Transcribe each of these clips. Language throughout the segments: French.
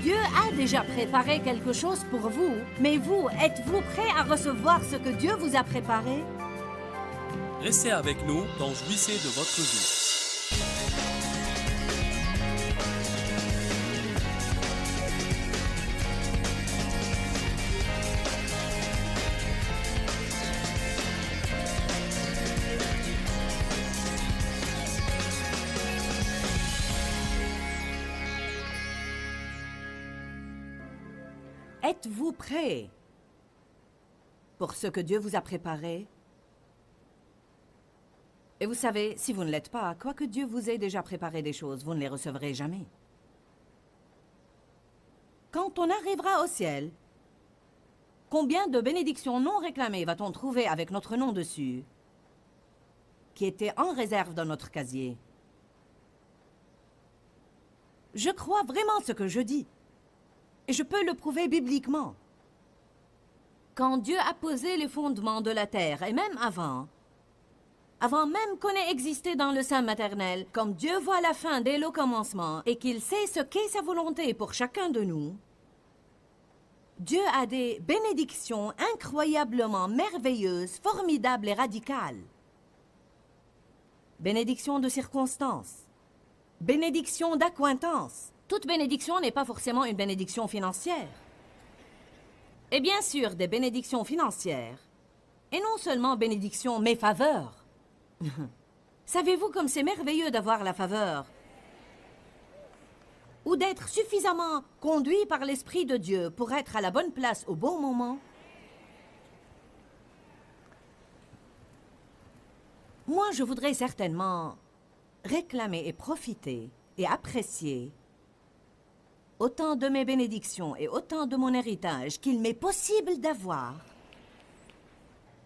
Dieu a déjà préparé quelque chose pour vous, mais vous, êtes-vous prêt à recevoir ce que Dieu vous a préparé? Restez avec nous dans Jouissez de votre vie. Êtes-vous prêt pour ce que Dieu vous a préparé? Et vous savez, si vous ne l'êtes pas, quoique Dieu vous ait déjà préparé des choses, vous ne les recevrez jamais. Quand on arrivera au ciel, combien de bénédictions non réclamées va-t-on trouver avec notre nom dessus, qui étaient en réserve dans notre casier? Je crois vraiment ce que je dis. Et je peux le prouver bibliquement. Quand Dieu a posé les fondements de la terre, et même avant même qu'on ait existé dans le sein maternel, comme Dieu voit la fin dès le commencement, et qu'il sait ce qu'est sa volonté pour chacun de nous, Dieu a des bénédictions incroyablement merveilleuses, formidables et radicales. Bénédiction de circonstances, bénédiction d'accointance. Toute bénédiction n'est pas forcément une bénédiction financière. Et bien sûr, des bénédictions financières. Et non seulement bénédictions, mais faveurs. Savez-vous comme c'est merveilleux d'avoir la faveur? Ou d'être suffisamment conduit par l'Esprit de Dieu pour être à la bonne place au bon moment? Moi, je voudrais certainement réclamer et profiter et apprécier autant de mes bénédictions et autant de mon héritage qu'il m'est possible d'avoir.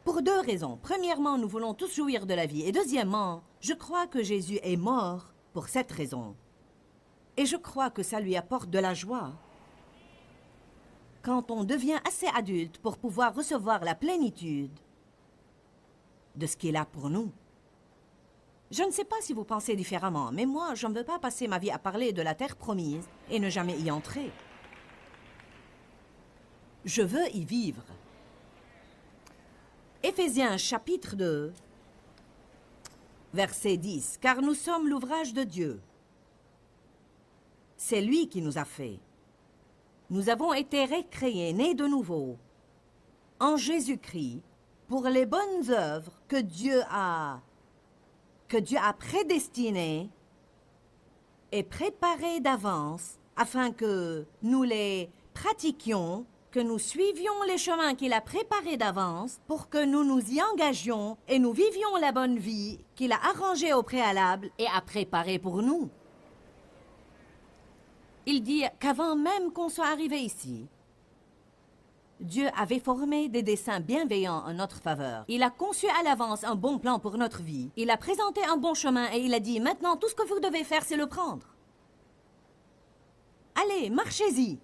Pour deux raisons. Premièrement, nous voulons tous jouir de la vie. Et deuxièmement, je crois que Jésus est mort pour cette raison. Et je crois que ça lui apporte de la joie. Quand on devient assez adulte pour pouvoir recevoir la plénitude de ce qu'il a pour nous. Je ne sais pas si vous pensez différemment, mais moi, je ne veux pas passer ma vie à parler de la terre promise et ne jamais y entrer. Je veux y vivre. Éphésiens chapitre 2, verset 10. Car nous sommes l'ouvrage de Dieu. C'est lui qui nous a fait. Nous avons été récréés, nés de nouveau, en Jésus-Christ, pour les bonnes œuvres que Dieu a prédestinées et préparées d'avance afin que nous les pratiquions, que nous suivions les chemins qu'il a préparés d'avance pour que nous nous y engagions et nous vivions la bonne vie qu'il a arrangée au préalable et a préparée pour nous. Il dit qu'avant même qu'on soit arrivé ici, Dieu avait formé des desseins bienveillants en notre faveur. Il a conçu à l'avance un bon plan pour notre vie. Il a présenté un bon chemin et il a dit, maintenant, tout ce que vous devez faire, c'est le prendre. Allez, marchez-y.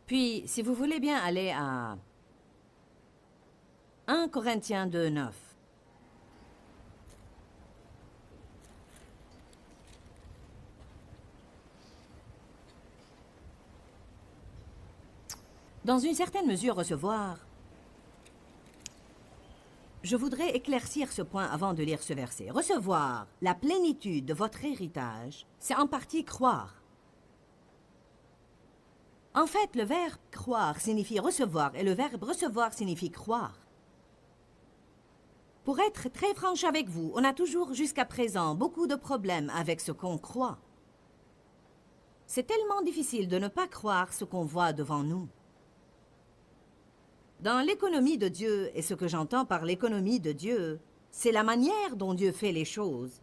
Puis, si vous voulez bien aller à 1 Corinthiens 2, 9. Dans une certaine mesure, recevoir. Je voudrais éclaircir ce point avant de lire ce verset. Recevoir la plénitude de votre héritage, c'est en partie croire. En fait, le verbe croire signifie recevoir et le verbe recevoir signifie croire. Pour être très franche avec vous, on a toujours jusqu'à présent beaucoup de problèmes avec ce qu'on croit. C'est tellement difficile de ne pas croire ce qu'on voit devant nous. Dans l'économie de Dieu, et ce que j'entends par l'économie de Dieu, c'est la manière dont Dieu fait les choses.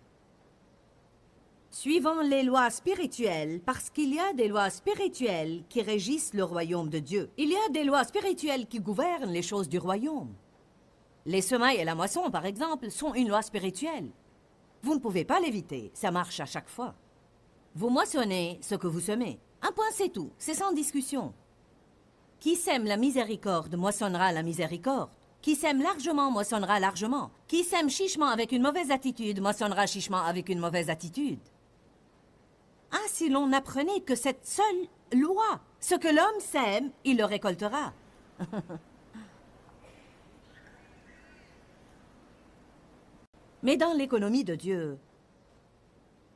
Suivant les lois spirituelles, parce qu'il y a des lois spirituelles qui régissent le royaume de Dieu. Il y a des lois spirituelles qui gouvernent les choses du royaume. Les semailles et la moisson, par exemple, sont une loi spirituelle. Vous ne pouvez pas l'éviter, ça marche à chaque fois. Vous moissonnez ce que vous semez. Un point, c'est tout, c'est sans discussion. Qui sème la miséricorde moissonnera la miséricorde. Qui sème largement moissonnera largement. Qui sème chichement avec une mauvaise attitude moissonnera chichement avec une mauvaise attitude. Ah, si l'on apprenait que cette seule loi, ce que l'homme sème, il le récoltera. Mais dans l'économie de Dieu,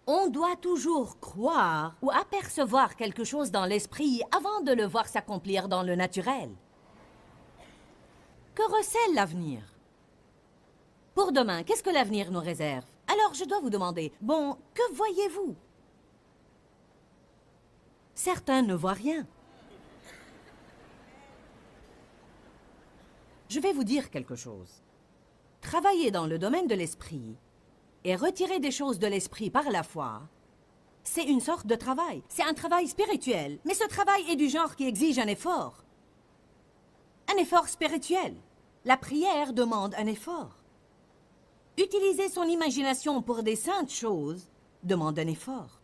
on doit toujours croire ou apercevoir quelque chose dans l'esprit avant de le voir s'accomplir dans le naturel. Que recèle l'avenir? Pour demain, qu'est-ce que l'avenir nous réserve? Alors je dois vous demander, bon, que voyez-vous? Certains ne voient rien. Je vais vous dire quelque chose. Travailler dans le domaine de l'esprit et retirer des choses de l'esprit par la foi, c'est une sorte de travail. C'est un travail spirituel, mais ce travail est du genre qui exige un effort. Un effort spirituel. La prière demande un effort. Utiliser son imagination pour des saintes choses demande un effort.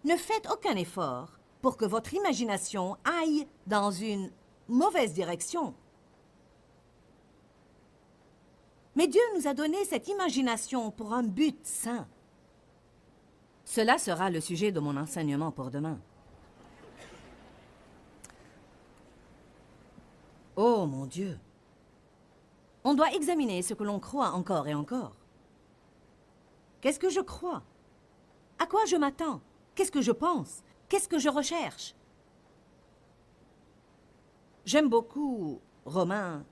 Ne faites aucun effort pour que votre imagination aille dans une mauvaise direction. Mais Dieu nous a donné cette imagination pour un but saint. Cela sera le sujet de mon enseignement pour demain. Oh mon Dieu! On doit examiner ce que l'on croit encore et encore. Qu'est-ce que je crois? À quoi je m'attends? Qu'est-ce que je pense? Qu'est-ce que je recherche? J'aime beaucoup Romains,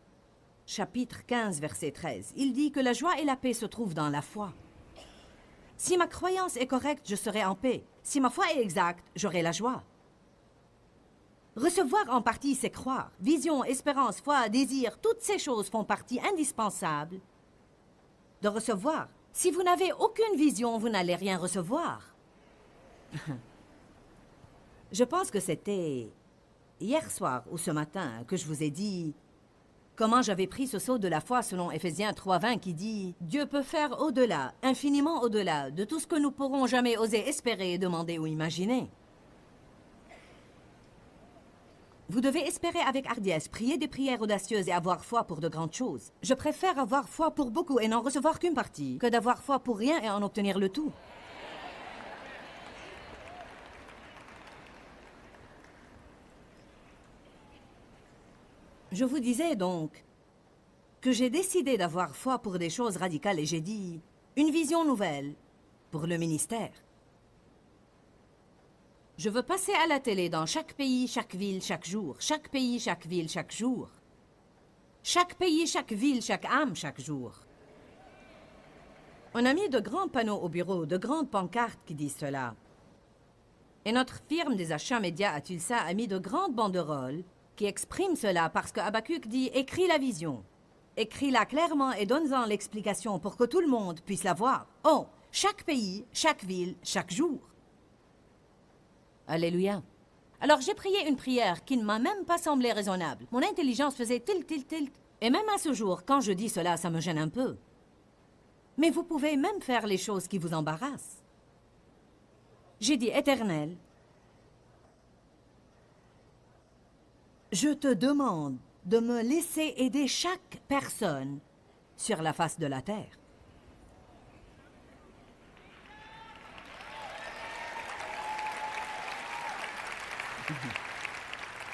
chapitre 15, verset 13. Il dit que la joie et la paix se trouvent dans la foi. Si ma croyance est correcte, je serai en paix. Si ma foi est exacte, j'aurai la joie. Recevoir en partie, c'est croire. Vision, espérance, foi, désir, toutes ces choses font partie indispensable de recevoir. Si vous n'avez aucune vision, vous n'allez rien recevoir. Je pense que c'était hier soir ou ce matin que je vous ai dit comment j'avais pris ce sceau de la foi selon Éphésiens 3:20 qui dit « Dieu peut faire au-delà, infiniment au-delà, de tout ce que nous pourrons jamais oser espérer, demander ou imaginer. » Vous devez espérer avec hardiesse, prier des prières audacieuses et avoir foi pour de grandes choses. Je préfère avoir foi pour beaucoup et n'en recevoir qu'une partie, que d'avoir foi pour rien et en obtenir le tout. Je vous disais donc que j'ai décidé d'avoir foi pour des choses radicales et j'ai dit une vision nouvelle pour le ministère. Je veux passer à la télé dans chaque pays, chaque ville, chaque jour. Chaque pays, chaque ville, chaque jour. Chaque pays, chaque ville, chaque âme, chaque jour. On a mis de grands panneaux au bureau, de grandes pancartes qui disent cela. Et notre firme des achats médias à Tulsa a mis de grandes banderoles qui expriment cela parce que Habakkuk dit « Écris la vision. Écris-la clairement et donne-en l'explication pour que tout le monde puisse la voir. Oh, chaque pays, chaque ville, chaque jour. » Alléluia. Alors j'ai prié une prière qui ne m'a même pas semblé raisonnable. Mon intelligence faisait tilt, tilt, tilt. Et même à ce jour, quand je dis cela, ça me gêne un peu. Mais vous pouvez même faire les choses qui vous embarrassent. J'ai dit, Éternel, je te demande de me laisser aider chaque personne sur la face de la terre.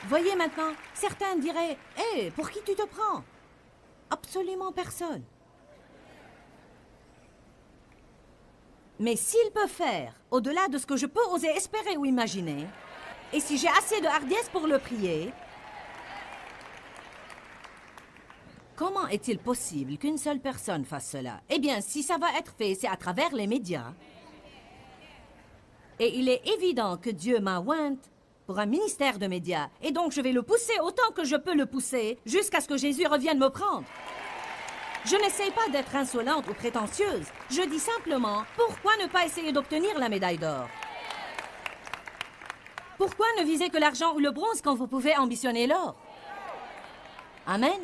Voyez maintenant, certains diraient « Hé, pour qui tu te prends ?» Absolument personne. Mais s'il peut faire au-delà de ce que je peux oser espérer ou imaginer, et si j'ai assez de hardiesse pour le prier, comment est-il possible qu'une seule personne fasse cela? Eh bien, si ça va être fait, c'est à travers les médias. Et il est évident que Dieu m'a ointe pour un ministère de médias. Et donc, je vais le pousser autant que je peux le pousser jusqu'à ce que Jésus revienne me prendre. Je n'essaye pas d'être insolente ou prétentieuse. Je dis simplement, pourquoi ne pas essayer d'obtenir la médaille d'or? Pourquoi ne viser que l'argent ou le bronze quand vous pouvez ambitionner l'or? Amen.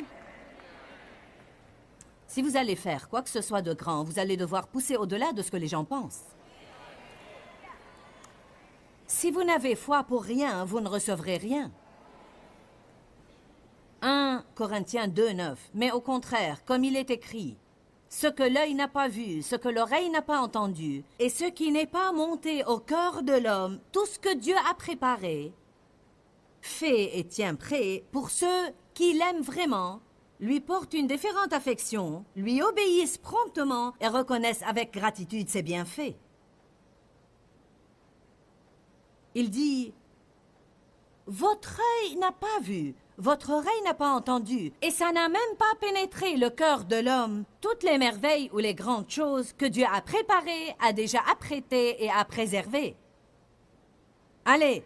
Si vous allez faire quoi que ce soit de grand, vous allez devoir pousser au-delà de ce que les gens pensent. Si vous n'avez foi pour rien, vous ne recevrez rien. 1 Corinthiens 2:9. Mais au contraire, comme il est écrit, ce que l'œil n'a pas vu, ce que l'oreille n'a pas entendu, et ce qui n'est pas monté au cœur de l'homme, tout ce que Dieu a préparé, fait et tient prêt pour ceux qui l'aiment vraiment, lui portent une déférente affection, lui obéissent promptement et reconnaissent avec gratitude ses bienfaits. Il dit, « Votre œil n'a pas vu, votre oreille n'a pas entendu, et ça n'a même pas pénétré le cœur de l'homme, toutes les merveilles ou les grandes choses que Dieu a préparées, a déjà apprêtées et a préservées. » Allez!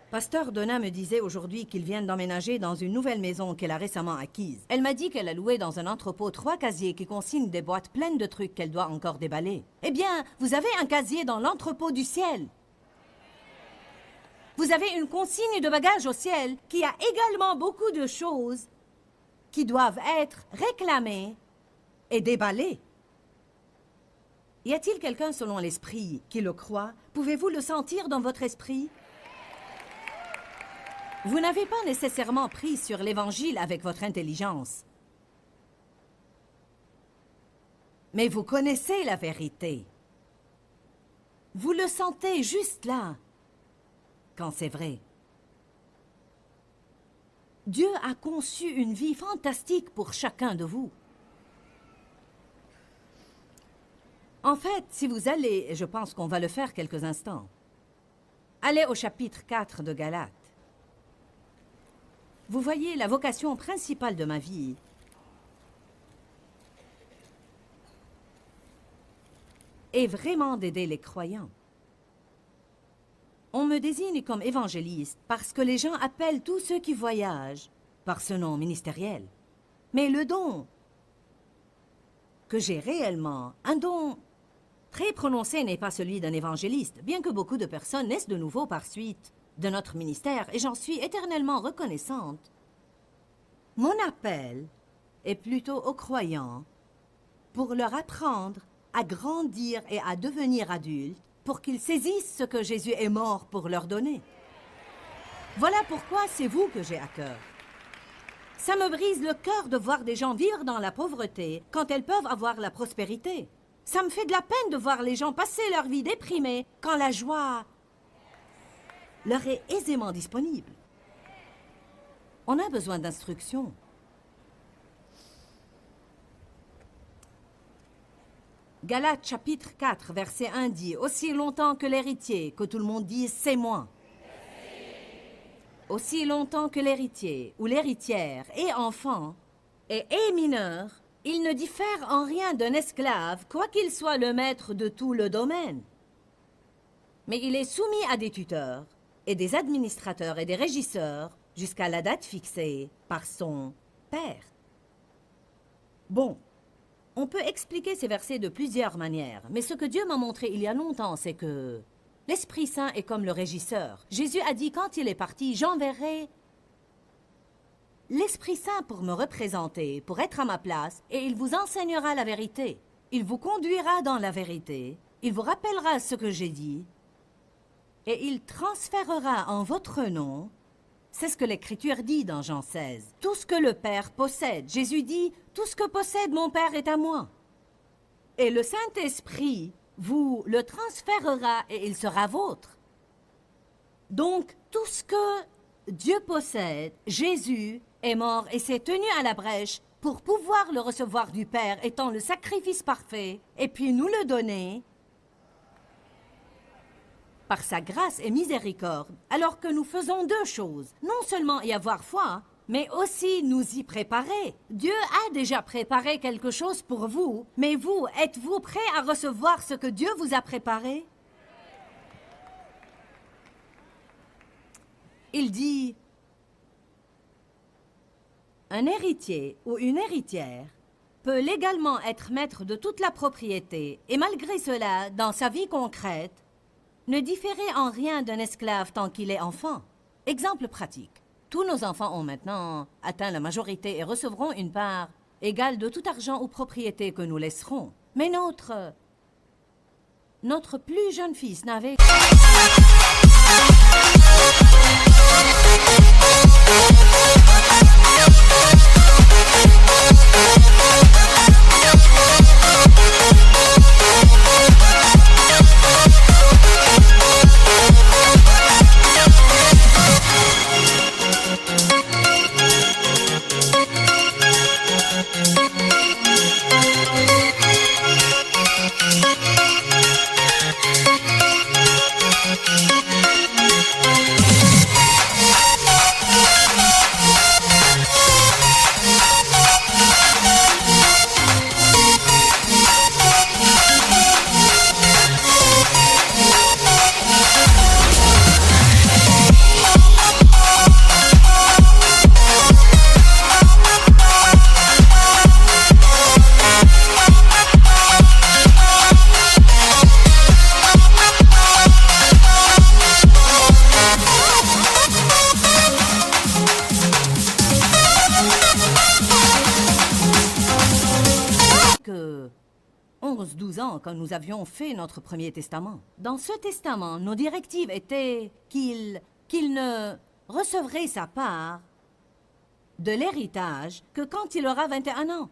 Pasteur Donna me disait aujourd'hui qu'il vient d'emménager dans une nouvelle maison qu'elle a récemment acquise. Elle m'a dit qu'elle a loué dans un entrepôt 3 casiers qui consignent des boîtes pleines de trucs qu'elle doit encore déballer. Eh bien, vous avez un casier dans l'entrepôt du ciel. Vous avez une consigne de bagages au ciel qui a également beaucoup de choses qui doivent être réclamées et déballées. Y a-t-il quelqu'un selon l'esprit qui le croit? Pouvez-vous le sentir dans votre esprit? Vous n'avez pas nécessairement pris sur l'Évangile avec votre intelligence. Mais vous connaissez la vérité. Vous le sentez juste là, quand c'est vrai. Dieu a conçu une vie fantastique pour chacun de vous. En fait, si vous allez, et je pense qu'on va le faire quelques instants, allez au chapitre 4 de Galates. Vous voyez, la vocation principale de ma vie est vraiment d'aider les croyants. On me désigne comme évangéliste parce que les gens appellent tous ceux qui voyagent par ce nom ministériel. Mais le don que j'ai réellement, un don très prononcé n'est pas celui d'un évangéliste, bien que beaucoup de personnes naissent de nouveau par suite de notre ministère, et j'en suis éternellement reconnaissante. Mon appel est plutôt aux croyants pour leur apprendre à grandir et à devenir adultes, pour qu'ils saisissent ce que Jésus est mort pour leur donner. Voilà pourquoi c'est vous que j'ai à cœur. Ça me brise le cœur de voir des gens vivre dans la pauvreté quand elles peuvent avoir la prospérité. Ça me fait de la peine de voir les gens passer leur vie déprimés quand la joie leur est aisément disponible. On a besoin d'instruction. Galates chapitre 4, verset 1 dit « Aussi longtemps que l'héritier, que tout le monde dise « c'est moi ». Aussi longtemps que l'héritier ou l'héritière est enfant et est mineur, il ne diffère en rien d'un esclave, quoiqu'il soit le maître de tout le domaine. Mais il est soumis à des tuteurs et des administrateurs et des régisseurs jusqu'à la date fixée par son père. Bon, on peut expliquer ces versets de plusieurs manières, mais ce que Dieu m'a montré il y a longtemps, c'est que l'Esprit Saint est comme le régisseur. Jésus a dit quand il est parti, j'enverrai l'Esprit Saint pour me représenter, pour être à ma place, et il vous enseignera la vérité. Il vous conduira dans la vérité, il vous rappellera ce que j'ai dit, et il transférera en votre nom, c'est ce que l'Écriture dit dans Jean 16, tout ce que le Père possède. Jésus dit, tout ce que possède mon Père est à moi. Et le Saint-Esprit vous le transférera et il sera vôtre. Donc, tout ce que Dieu possède, Jésus est mort et s'est tenu à la brèche pour pouvoir le recevoir du Père, étant le sacrifice parfait, et puis nous le donner par sa grâce et miséricorde, alors que nous faisons deux choses. Non seulement y avoir foi, mais aussi nous y préparer. Dieu a déjà préparé quelque chose pour vous, mais vous, êtes-vous prêt à recevoir ce que Dieu vous a préparé? Il dit, un héritier ou une héritière peut légalement être maître de toute la propriété et malgré cela, dans sa vie concrète, ne différer en rien d'un esclave tant qu'il est enfant. Exemple pratique. Tous nos enfants ont maintenant atteint la majorité et recevront une part égale de tout argent ou propriété que nous laisserons. Mais notre plus jeune fils n'avait 11-12 ans quand nous avions fait notre premier testament. Dans ce testament, nos directives étaient qu'il ne recevrait sa part de l'héritage que quand il aura 21 ans.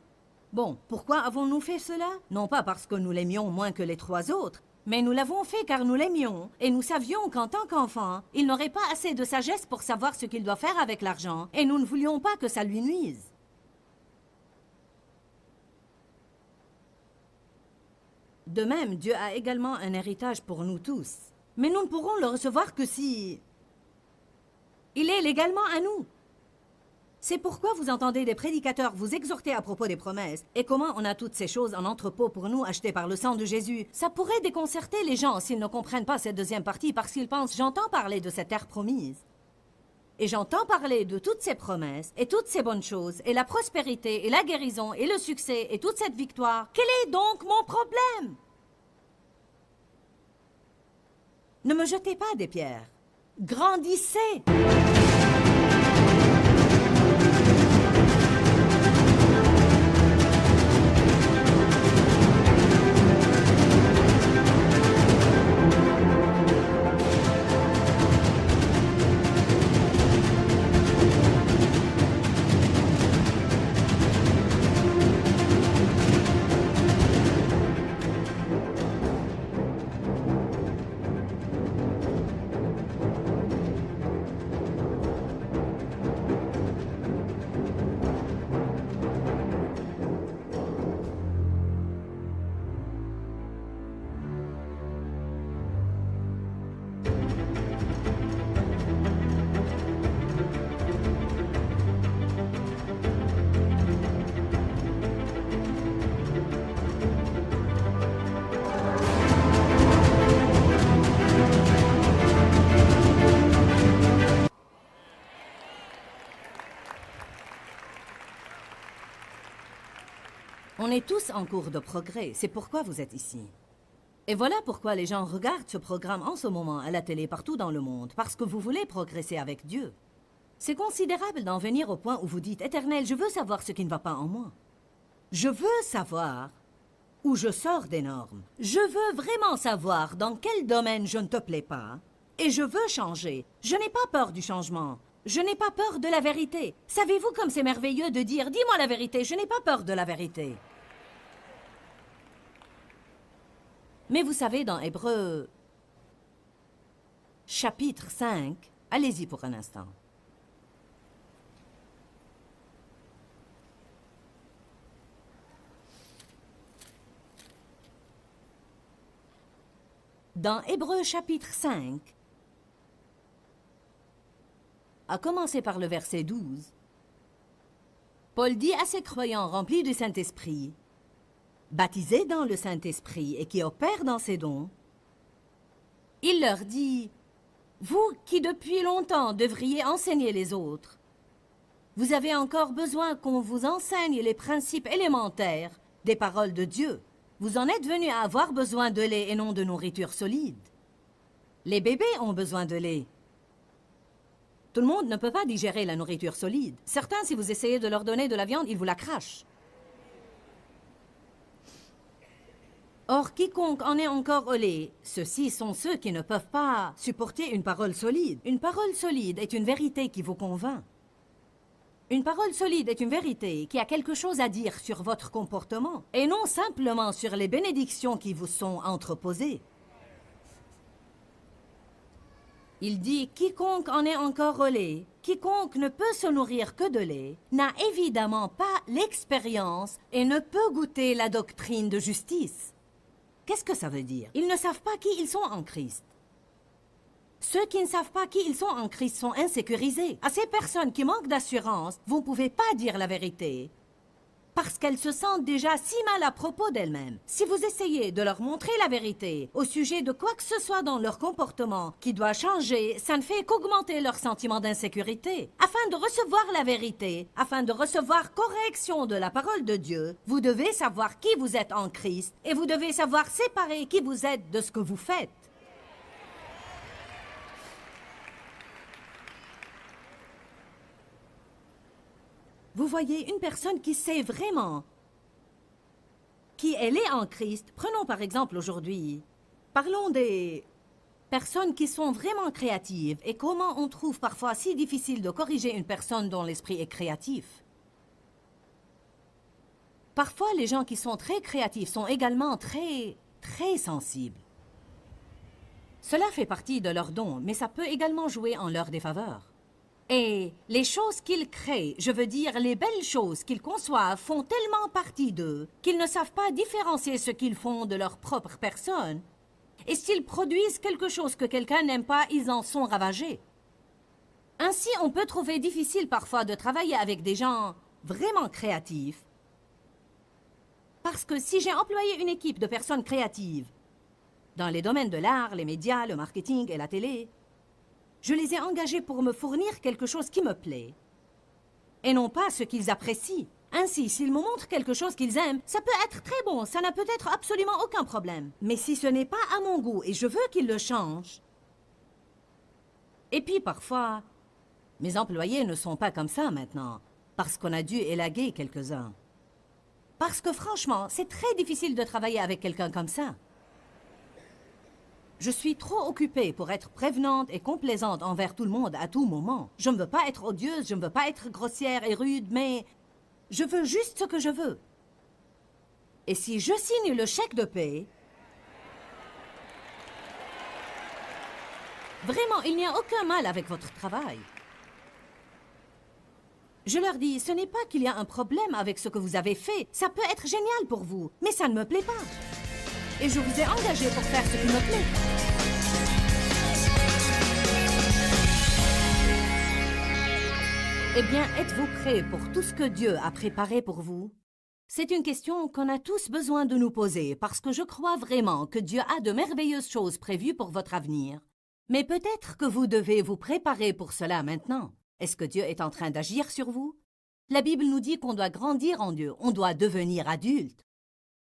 Bon, pourquoi avons-nous fait cela? Non pas parce que nous l'aimions moins que les 3 autres, mais nous l'avons fait car nous l'aimions et nous savions qu'en tant qu'enfant, il n'aurait pas assez de sagesse pour savoir ce qu'il doit faire avec l'argent et nous ne voulions pas que ça lui nuise. De même, Dieu a également un héritage pour nous tous. Mais nous ne pourrons le recevoir que si il est légalement à nous. C'est pourquoi vous entendez des prédicateurs vous exhorter à propos des promesses et comment on a toutes ces choses en entrepôt pour nous achetées par le sang de Jésus. Ça pourrait déconcerter les gens s'ils ne comprennent pas cette deuxième partie parce qu'ils pensent « j'entends parler de cette terre promise ». Et j'entends parler de toutes ces promesses et toutes ces bonnes choses et la prospérité et la guérison et le succès et toute cette victoire. Quel est donc mon problème? Ne me jetez pas des pierres. Grandissez! On est tous en cours de progrès, c'est pourquoi vous êtes ici. Et voilà pourquoi les gens regardent ce programme en ce moment à la télé partout dans le monde, parce que vous voulez progresser avec Dieu. C'est considérable d'en venir au point où vous dites « Éternel, je veux savoir ce qui ne va pas en moi. Je veux savoir où je sors des normes. Je veux vraiment savoir dans quel domaine je ne te plais pas. Et je veux changer. Je n'ai pas peur du changement. Je n'ai pas peur de la vérité. Savez-vous comme c'est merveilleux de dire « Dis-moi la vérité, je n'ai pas peur de la vérité. » Mais vous savez, dans Hébreux, chapitre 5, allez-y pour un instant. Dans Hébreux, chapitre 5, à commencer par le verset 12, Paul dit à ses croyants remplis du Saint-Esprit, baptisés dans le Saint-Esprit et qui opèrent dans ses dons, il leur dit, « Vous qui depuis longtemps devriez enseigner les autres, vous avez encore besoin qu'on vous enseigne les principes élémentaires des paroles de Dieu. Vous en êtes venus à avoir besoin de lait et non de nourriture solide. Les bébés ont besoin de lait. Tout le monde ne peut pas digérer la nourriture solide. Certains, si vous essayez de leur donner de la viande, ils vous la crachent. Or, quiconque en est encore au lait, ceux-ci sont ceux qui ne peuvent pas supporter une parole solide. Une parole solide est une vérité qui vous convainc. Une parole solide est une vérité qui a quelque chose à dire sur votre comportement, et non simplement sur les bénédictions qui vous sont entreposées. Il dit « Quiconque en est encore au lait, quiconque ne peut se nourrir que de lait, n'a évidemment pas l'expérience et ne peut goûter la doctrine de justice. » Qu'est-ce que ça veut dire? Ils ne savent pas qui ils sont en Christ. Ceux qui ne savent pas qui ils sont en Christ sont insécurisés. À ces personnes qui manquent d'assurance, vous ne pouvez pas dire la vérité parce qu'elles se sentent déjà si mal à propos d'elles-mêmes. Si vous essayez de leur montrer la vérité au sujet de quoi que ce soit dans leur comportement qui doit changer, ça ne fait qu'augmenter leur sentiment d'insécurité. Afin de recevoir la vérité, afin de recevoir correction de la parole de Dieu, vous devez savoir qui vous êtes en Christ et vous devez savoir séparer qui vous êtes de ce que vous faites. Vous voyez, une personne qui sait vraiment qui elle est en Christ. Prenons par exemple aujourd'hui, parlons des personnes qui sont vraiment créatives et comment on trouve parfois si difficile de corriger une personne dont l'esprit est créatif. Parfois, les gens qui sont très créatifs sont également très sensibles. Cela fait partie de leur don, mais ça peut également jouer en leur défaveur. Et les choses qu'ils créent, je veux dire les belles choses qu'ils conçoivent, font tellement partie d'eux qu'ils ne savent pas différencier ce qu'ils font de leur propre personne. Et s'ils produisent quelque chose que quelqu'un n'aime pas, ils en sont ravagés. Ainsi, on peut trouver difficile parfois de travailler avec des gens vraiment créatifs. Parce que si j'ai employé une équipe de personnes créatives dans les domaines de l'art, les médias, le marketing et la télé, je les ai engagés pour me fournir quelque chose qui me plaît, et non pas ce qu'ils apprécient. Ainsi, s'ils me montrent quelque chose qu'ils aiment, ça peut être très bon, ça n'a peut-être absolument aucun problème. Mais si ce n'est pas à mon goût et je veux qu'ils le changent... Et puis parfois, mes employés ne sont pas comme ça maintenant, parce qu'on a dû élaguer quelques-uns. Parce que franchement, c'est très difficile de travailler avec quelqu'un comme ça. Je suis trop occupée pour être prévenante et complaisante envers tout le monde à tout moment. Je ne veux pas être odieuse, je ne veux pas être grossière et rude, mais je veux juste ce que je veux. Et si je signe le chèque de paie, vraiment, il n'y a aucun mal avec votre travail. Je leur dis, ce n'est pas qu'il y a un problème avec ce que vous avez fait. Ça peut être génial pour vous, mais ça ne me plaît pas. Et je vous ai engagé pour faire ce qui me plaît. Eh bien, êtes-vous prêts pour tout ce que Dieu a préparé pour vous? C'est une question qu'on a tous besoin de nous poser, parce que je crois vraiment que Dieu a de merveilleuses choses prévues pour votre avenir. Mais peut-être que vous devez vous préparer pour cela maintenant. Est-ce que Dieu est en train d'agir sur vous? La Bible nous dit qu'on doit grandir en Dieu, on doit devenir adulte.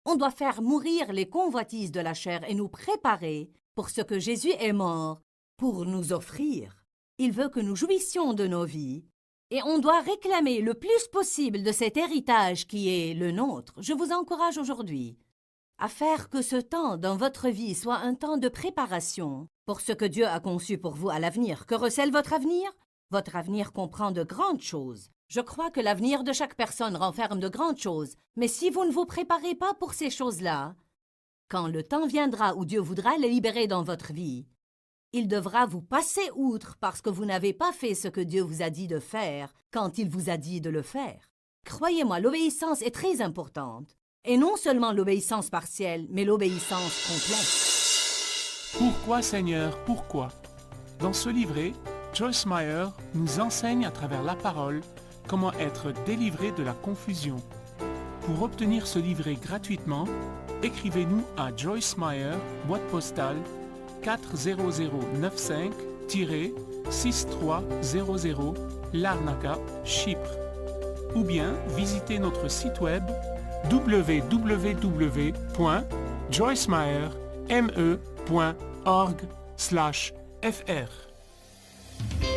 On doit faire mourir les convoitises de la chair et nous préparer pour ce que Jésus est mort pour nous offrir. Il veut que nous jouissions de nos vies et on doit réclamer le plus possible de cet héritage qui est le nôtre. Je vous encourage aujourd'hui à faire que ce temps dans votre vie soit un temps de préparation pour ce que Dieu a conçu pour vous à l'avenir. Que recèle votre avenir? Votre avenir comprend de grandes choses. Je crois que l'avenir de chaque personne renferme de grandes choses, mais si vous ne vous préparez pas pour ces choses-là, quand le temps viendra où Dieu voudra les libérer dans votre vie, il devra vous passer outre parce que vous n'avez pas fait ce que Dieu vous a dit de faire quand il vous a dit de le faire. Croyez-moi, l'obéissance est très importante, et non seulement l'obéissance partielle, mais l'obéissance complète. Pourquoi, Seigneur, pourquoi? Dans ce livret, Joyce Meyer nous enseigne à travers la parole comment être délivré de la confusion. Pour obtenir ce livret gratuitement, écrivez-nous à Joyce Meyer, boîte postale 40095-6300 Larnaca, Chypre. Ou bien visitez notre site web www.joycemeyer.org/fr.